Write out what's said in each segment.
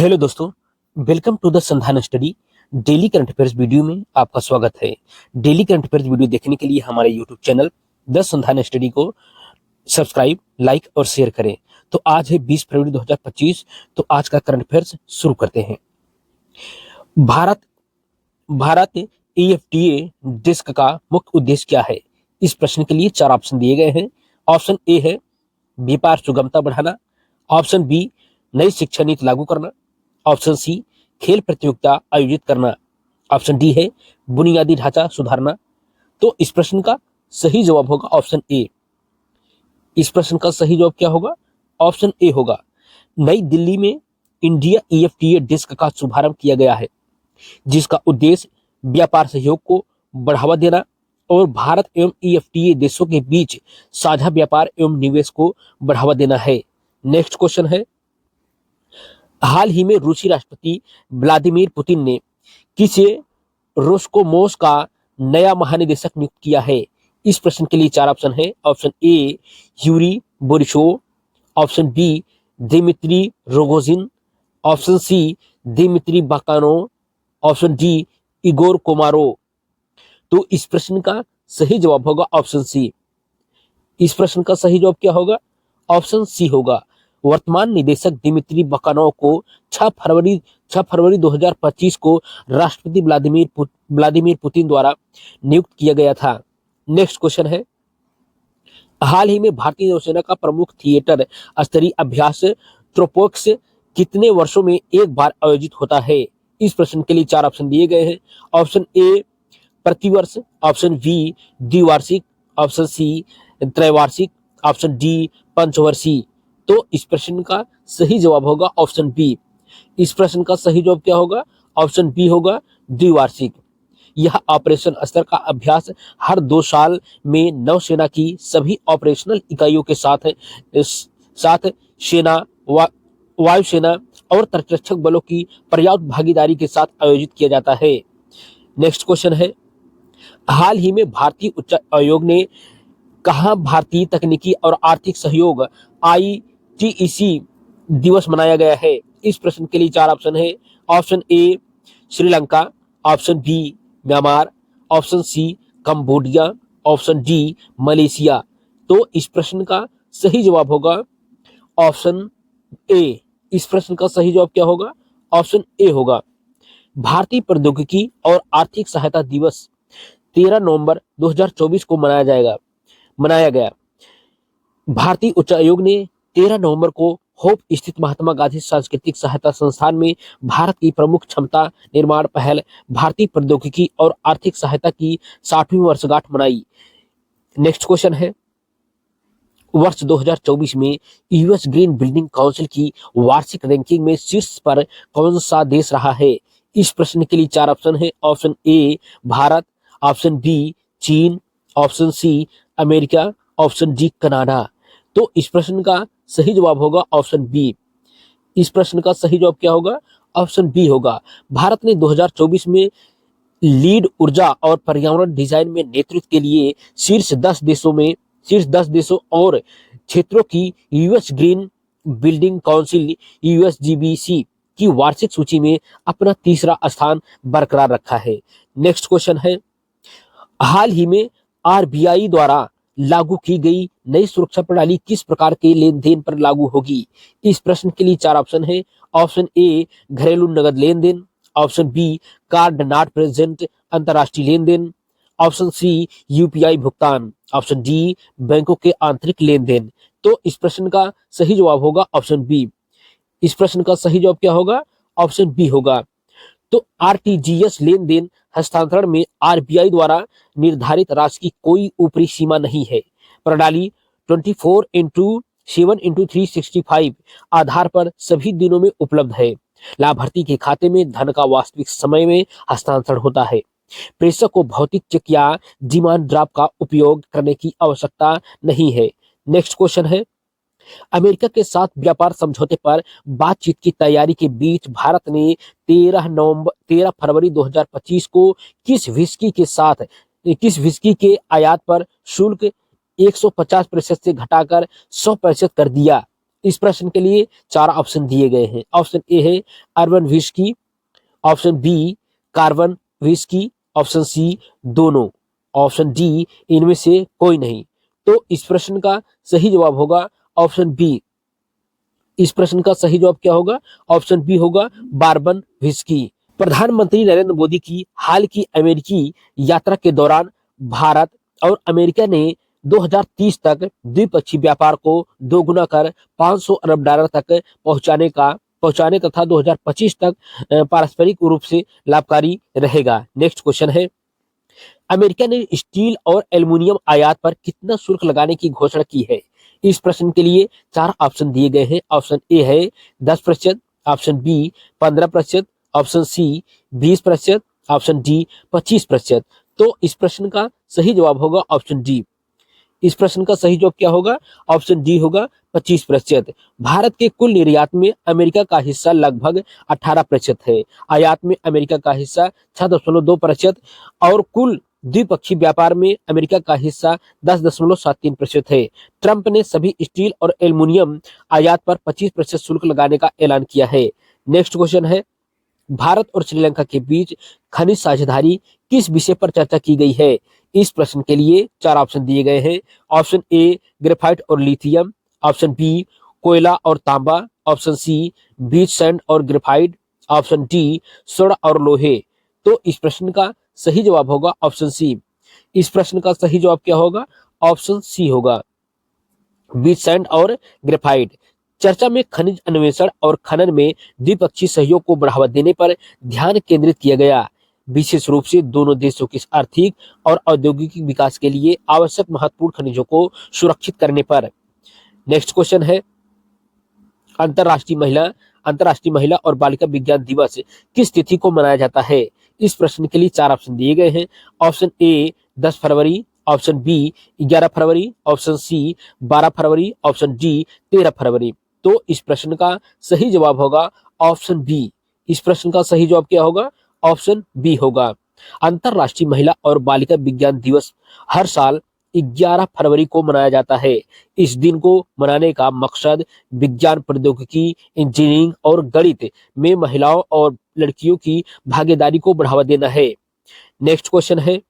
Hello दोस्तों, welcome to the Sandhan study. Daily current affairs video में आपका स्वागत है। डेली करंट अफेयर्स वीडियो देखने के लिए हमारे YouTube channel the Sandhan study को सब्सक्राइब, लाइक और शेयर करें। तो आज है 20 फरवरी 2025। तो आज का करंट अफेयर्स शुरू करते हैं। भारत भारत EFTA डेस्क का मुख्य उद्देश्य क्या है? इस प्रश्न के लिए 4 ऑप्शन दिए गए हैं। ऑप्शन ए है व्यापार सुगमता बढ़ाना, ऑप्शन बी नई शिक्षा नीति लागू करना, ऑप्शन सी खेल प्रतियोगिता आयोजित करना, ऑप्शन डी है बुनियादी ढांचा सुधारना। तो इस प्रश्न का सही जवाब होगा ऑप्शन ए। इस प्रश्न का सही जवाब क्या होगा? ऑप्शन ए होगा। नई दिल्ली में इंडिया EFTA डेस्क का शुभारंभ किया गया है, जिसका उद्देश्य व्यापार सहयोग को बढ़ावा देना और भारत एवं EFTA देशों के बीच साझा व्यापार एवं निवेश को बढ़ावा देना है। नेक्स्ट क्वेश्चन है, हाल ही में रूसी राष्ट्रपति व्लादिमीर पुतिन ने किसे रोस्कोमोस का नया महानिदेशक नियुक्त किया है? इस प्रश्न के लिए 4 ऑप्शन है। Option A Yuri Borisov, option B Dmitry Rogozin, option C Dmitry Bakanov, option D Igor Komarov. तो इस प्रश्न का सही जवाब होगा ऑप्शन सी। इस प्रश्न का सही जवाब क्या होगा? ऑप्शन सी होगा। वर्तमान निदेशक दिमित्री बकानोव को 6 फरवरी 2025 को राष्ट्रपति व्लादिमीर पुतिन द्वारा नियुक्त किया गया था। नेक्स्ट क्वेश्चन है, हाल ही में भारतीय नौसेना का प्रमुख थिएटर स्तरीय अभ्यास ट्रोपोक्स कितने वर्षों में एक बार आयोजित होता है? इस प्रश्न के लिए 4 ऑप्शन दिए गए हैं। ऑप्शन ए प्रतिवर्ष, ऑप्शन बी द्विवार्षिक, ऑप्शन सी त्रैवार्षिक, ऑप्शन डी पंचवर्षीय। तो इस प्रश्न का सही जवाब होगा ऑप्शन बी। इस प्रश्न का सही जवाब क्या होगा? ऑप्शन बी होगा द्विवार्षिक। यह ऑपरेशन स्तर का अभ्यास हर 2 साल में नौसेना की सभी ऑपरेशनल इकाइयों के साथ सेना, वायुसेना और तटरक्षक बलों की पर्याप्त भागीदारी के साथ आयोजित किया जाता है। नेक्स्ट क्वेश्चन है, हाल ही में भारतीय उच्च आयोग ने कहाँ भारतीय तकनीकी और आर्थिक सहयोग ITEC दिवस मनाया गया है? इस प्रश्न के लिए 4 ऑप्शन है। Option A Sri Lanka, option B Myanmar, option C Cambodia, option D Malaysia. तो इस प्रश्न का सही जवाब होगा ऑप्शन ए। इस प्रश्न का सही जवाब क्या होगा? ऑप्शन ए होगा। भारतीय प्रौद्योगिकी और आर्थिक सहायता दिवस 13 नवंबर 2024 को मनाया गया। भारतीय उच्च आयोग ने 13 नवंबर को होप स्थित महात्मा गांधी सांस्कृतिक सहायता संस्थान में भारत की प्रमुख क्षमता निर्माण पहल भारतीय प्रौद्योगिकी और आर्थिक सहायता की 60वीं वर्षगांठ मनाई। नेक्स्ट क्वेश्चन है, वर्ष 2024 में यूएस ग्रीन बिल्डिंग काउंसिल की वार्षिक रैंकिंग में शीर्ष पर कौन सा देश रहा है? इस प्रश्न के लिए 4 ऑप्शन है। Option A Bharat, option B चीन, option C America, option D Canada. तो इस प्रश्न का सही जवाब होगा ऑप्शन बी। इस प्रश्न का सही जवाब क्या होगा? ऑप्शन बी होगा। भारत ने 2024 में लीड ऊर्जा और पर्यावरण डिजाइन में नेतृत्व के लिए शीर्ष 10 देशों और क्षेत्रों की US green building council USGBC की वार्षिक सूची में अपना तीसरा स्थान बरकरार रखा है। नेक्स्ट क्वेश्चन है, हाल ही में RBI द्वारा लागू की गई नई सुरक्षा प्रणाली किस प्रकार के लेन देन पर लागू होगी? इस प्रश्न के लिए 4 ऑप्शन है। ऑप्शन ए घरेलू नगद लेन देन, option B card not present अंतरराष्ट्रीय लेन देन, ऑप्शन सी UPI भुगतान, ऑप्शन डी बैंकों के आंतरिक लेन देन। तो इस प्रश्न का सही जवाब होगा ऑप्शन बी। इस प्रश्न का सही जवाब क्या होगा? ऑप्शन बी होगा। तो RTGS लेन देन हस्तांतरण में RBI द्वारा निर्धारित राशि की कोई ऊपरी सीमा नहीं है। प्रणाली 24/7/365 आधार पर सभी दिनों में उपलब्ध है। लाभार्थी के खाते में धन का वास्तविक समय में हस्तांतरण होता है। प्रेषक को भौतिक चेक या डिमांड ड्राफ्ट का उपयोग करने की आवश्यकता नहीं है। नेक्स्ट क्वेश्चन है, अमेरिका के साथ व्यापार समझौते पर बातचीत की तैयारी के बीच भारत ने 13 फरवरी 2025 को किस विस्की के आयात पर शुल्क 150% से घटाकर 100% कर दिया? इस प्रश्न के लिए 4 ऑप्शन दिए गए हैं। ऑप्शन ए है urban whisky, option B carbon whisky, option C दोनों, ऑप्शन डी इनमें से कोई नहीं। तो इस प्रश्न का सही जवाब होगा ऑप्शन बी। इस प्रश्न का सही जवाब क्या होगा? ऑप्शन बी होगा बार्बन व्हिस्की। प्रधानमंत्री नरेंद्र मोदी की हाल की अमेरिकी यात्रा के दौरान भारत और अमेरिका ने 2030 तक द्विपक्षीय व्यापार को दोगुना कर 500 अरब डॉलर तक पहुंचाने तथा 2025 तक पारस्परिक रूप से लाभकारी रहेगा। नेक्स्ट क्वेश्चन है, अमेरिका ने स्टील और एल्युमिनियम आयात पर कितना शुल्क लगाने की घोषणा की है? इस प्रश्न के लिए 4 ऑप्शन दिए गए हैं। ऑप्शन ए है 10%, option B 15%, option C 20%, option D 25%। तो इस प्रश्न का सही जवाब होगा ऑप्शन डी। इस प्रश्न का सही जवाब क्या होगा? ऑप्शन डी होगा 25%। भारत के कुल निर्यात में अमेरिका का हिस्सा लगभग 18% है। आयात में अमेरिका का हिस्सा 6.2% और कुल द्विपक्षीय व्यापार में अमेरिका का हिस्सा 10.73% है। ट्रंप ने सभी स्टील और एल्युमिनियम आयात पर 25% शुल्क लगाने का ऐलान किया है। नेक्स्ट क्वेश्चन है, भारत और श्रीलंका के बीच खनिज साझेदारी किस विषय पर चर्चा की गई है? इस प्रश्न के लिए 4 ऑप्शन दिए गए हैं। ऑप्शन ए ग्रेफाइट और लिथियम, ऑप्शन बी कोयला और तांबा, ऑप्शन सी बीच सैंड और ग्रेफाइट, ऑप्शन डी स्वर्ण और लोहे। तो इस प्रश्न का सही जवाब होगा ऑप्शन सी। इस प्रश्न का सही जवाब क्या होगा? ऑप्शन सी होगा बीच सैंड और ग्रेफाइट। चर्चा में खनिज अन्वेषण और खनन में द्विपक्षीय सहयोग को बढ़ावा देने पर ध्यान केंद्रित किया गया, विशेष रूप से दोनों देशों के आर्थिक और औद्योगिक विकास के लिए आवश्यक महत्वपूर्ण खनिजों को सुरक्षित करने पर। नेक्स्ट क्वेश्चन है, अंतर्राष्ट्रीय महिला और बालिका विज्ञान दिवस किस तिथि को मनाया जाता है? इस प्रश्न के लिए 4 ऑप्शन दिए गए हैं। ऑप्शन ए 10 फरवरी, ऑप्शन बी 11 फरवरी, ऑप्शन सी 12 फरवरी, ऑप्शन डी 13 फरवरी। तो इस प्रश्न का सही जवाब होगा ऑप्शन बी। इस प्रश्न का सही जवाब क्या होगा? ऑप्शन बी होगा। अंतर्राष्ट्रीय महिला और बालिका विज्ञान दिवस हर साल 11 फरवरी को मनाया जाता है। इस दिन को मनाने का मकसद विज्ञान, प्रौद्योगिकी, इंजीनियरिंग और गणित में महिलाओं और लड़कियों की भागीदारी को बढ़ावा देना है। नेक्स्ट क्वेश्चन है,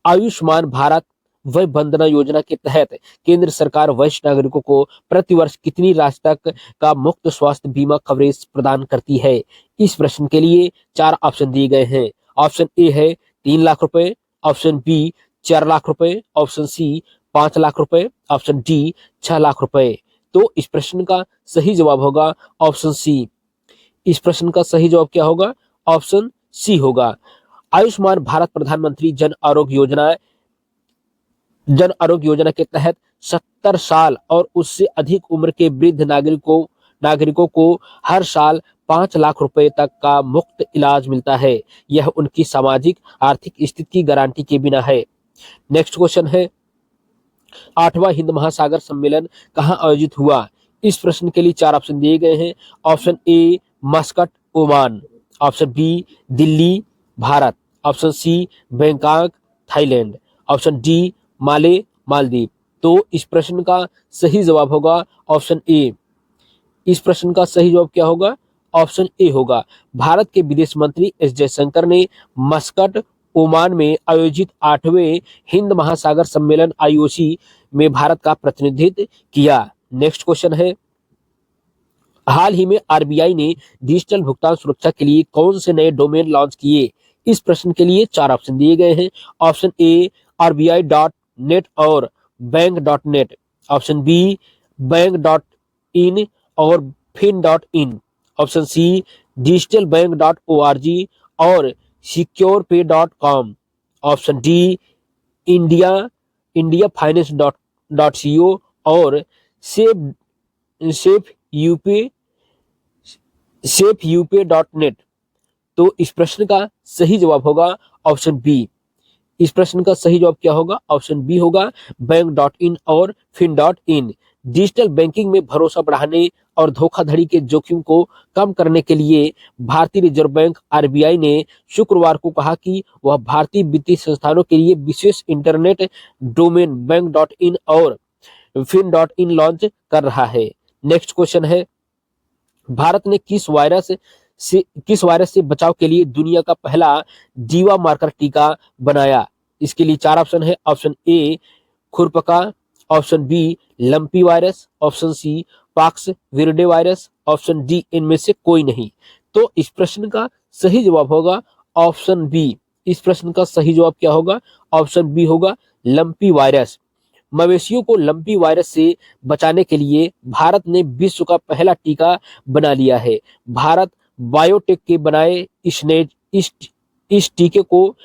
आयुष्मान भारत वय वंदना योजना के तहत केंद्र सरकार वरिष्ठ नागरिकों को प्रतिवर्ष कितनी राशि तक का मुफ्त स्वास्थ्य बीमा कवरेज प्रदान करती है? इस प्रश्न के लिए 4 ऑप्शन दिए गए हैं। ऑप्शन ए है 3 लाख रुपए, ऑप्शन बी 4 लाख रुपए, ऑप्शन सी 5 लाख रुपए, ऑप्शन डी 6 लाख रुपए। तो इस प्रश्न का सही जवाब होगा ऑप्शन सी। इस प्रश्न का सही जवाब क्या होगा? ऑप्शन सी होगा। आयुष्मान भारत प्रधानमंत्री जन आरोग्य योजना के तहत 70 साल और उससे अधिक उम्र के वृद्ध नागरिकों को हर साल 5 लाख रुपए तक का मुफ्त इलाज मिलता है। यह उनकी सामाजिक आर्थिक स्थिति की गारंटी के बिना है। नेक्स्ट क्वेश्चन है, 8वां हिंद महासागर सम्मेलन कहाँ आयोजित हुआ? इस प्रश्न के लिए 4 ऑप्शन दिए गए हैं। Option A Muscat Oman, option B Delhi Bharat, option C Bangkok Thailand, option D Male Maldives. तो इस प्रश्न का सही जवाब होगा ऑप्शन ए। इस प्रश्न का सही जवाब क्या होगा? ऑप्शन ए होगा। भारत के विदेश मंत्री एस जयशंकर ने मस्कट ओमान में आयोजित 8वें हिंद महासागर सम्मेलन IOC में भारत का प्रतिनिधित्व किया। नेक्स्ट क्वेश्चन है, हाल ही में RBI ने डिजिटल भुगतान सुरक्षा के लिए कौन से नए डोमेन लॉन्च किए? इस प्रश्न के लिए 4 ऑप्शन दिए गए हैं। ऑप्शन ए RBI.net और बैंक.net, ऑप्शन बी बैंक.in और fin.in, ऑप्शन सी digitalbank.org और securepay.com, ऑप्शन डी इंडिया फाइनेंस.co और safeupay.net। तो इस प्रश्न का सही जवाब होगा ऑप्शन बी। इस प्रश्न का सही जवाब क्या होगा? ऑप्शन बी होगा बैंक.in और fin.in। डिजिटल बैंकिंग में भरोसा बढ़ाने और धोखाधड़ी के जोखिम को कम करने के लिए भारतीय रिजर्व बैंक RBI ने शुक्रवार को कहा कि वह भारतीय वित्तीय संस्थानों के लिए विशेष इंटरनेट डोमेन बैंक.in और fin.in लॉन्च कर रहा है। नेक्स्ट क्वेश्चन है, भारत ने किस वायरस से बचाव के लिए दुनिया का पहला जीवा मार्कर टीका बनाया? इसके लिए चार ऑप्शन है। ऑप्शन ए खुरपका, option B lumpy virus, option C pox viridae virus, option D इनमें से कोई नहीं। तो इस प्रश्न का सही जवाब होगा ऑप्शन बी। इस प्रश्न का सही जवाब क्या होगा? ऑप्शन बी होगा लंपी वायरस। मवेशियों को लंपी वायरस से बचाने के लिए भारत ने विश्व का पहला टीका बना लिया है। भारत बायोटेक के बनाए इस टीके को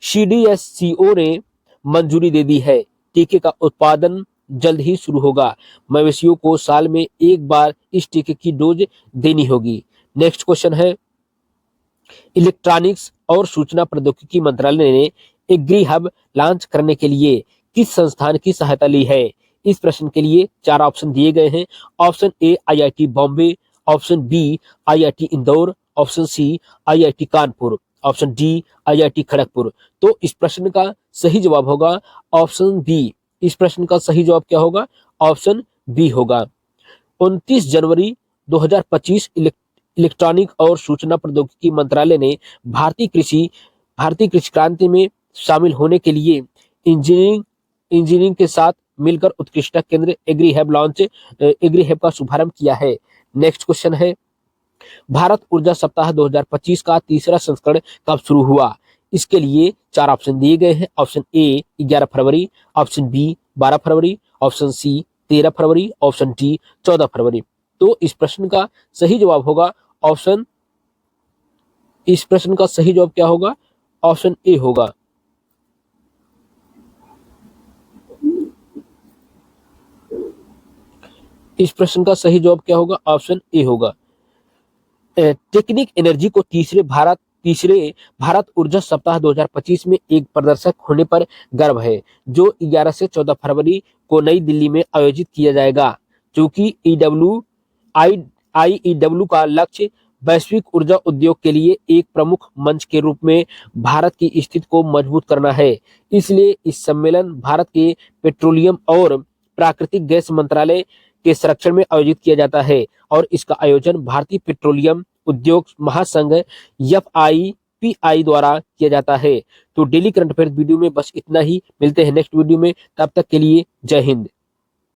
CDSCO ने मंजूरी दे दी है। टीके का उत्पादन जल्द ही शुरू होगा। मवेशियों को साल में एक बार इस टीके की डोज देनी होगी। नेक्स्ट क्वेश्चन है, इलेक्ट्रॉनिक्स और सूचना प्रौद्योगिकी मंत्रालय ने एग्री हब लॉन्च करने के लिए किस संस्थान की सहायता ली है? इस प्रश्न के लिए चार ऑप्शन दिए गए हैं। Option A IIT Bombay, option B IIT Indore, option C IIT Kanpur, option D IIT Kharagpur. तो इस प्रश्न का सही जवाब होगा ऑप्शन बी। इस प्रश्न का सही जवाब क्या होगा? ऑप्शन बी होगा। 29 जनवरी 2025 इलेक्ट्रॉनिक और सूचना प्रौद्योगिकी मंत्रालय ने भारतीय कृषि क्रांति में शामिल होने के लिए इंजीनियरिंग के साथ मिलकर उत्कृष्टता केंद्र एग्री हब का शुभारंभ किया है। नेक्स्ट क्वेश्चन है, भारत ऊर्जा सप्ताह 2025 का तीसरा संस्करण कब शुरू हुआ? इसके लिए चार ऑप्शन दिए गए हैं। ऑप्शन ए 11 फरवरी, ऑप्शन बी 12 फरवरी, ऑप्शन सी 13 फरवरी, ऑप्शन डी 14 फरवरी। तो इस प्रश्न का सही जवाब होगा इस प्रश्न का सही जवाब क्या होगा? ऑप्शन ए होगा। इस प्रश्न का सही जवाब क्या होगा? ऑप्शन ए होगा। टेक्निक एनर्जी को तीसरे भारत ऊर्जा सप्ताह 2025 में एक प्रदर्शक होने पर गर्व है, जो 11 से 14 फरवरी को नई दिल्ली में आयोजित किया जाएगा। क्योंकि IEW का लक्ष्य वैश्विक ऊर्जा उद्योग के लिए एक प्रमुख मंच के रूप में भारत की स्थिति को मजबूत करना है, इसलिए इस सम्मेलन भारत के पेट्रोलियम और प्राकृतिक गैस मंत्रालय के संरक्षण में आयोजित किया जाता है और इसका आयोजन भारतीय पेट्रोलियम उद्योग महासंघ FIPI द्वारा किया जाता है। तो डेली करंट अफेयर्स वीडियो में बस इतना ही। मिलते हैं नेक्स्ट वीडियो में, तब तक के लिए जय हिंद।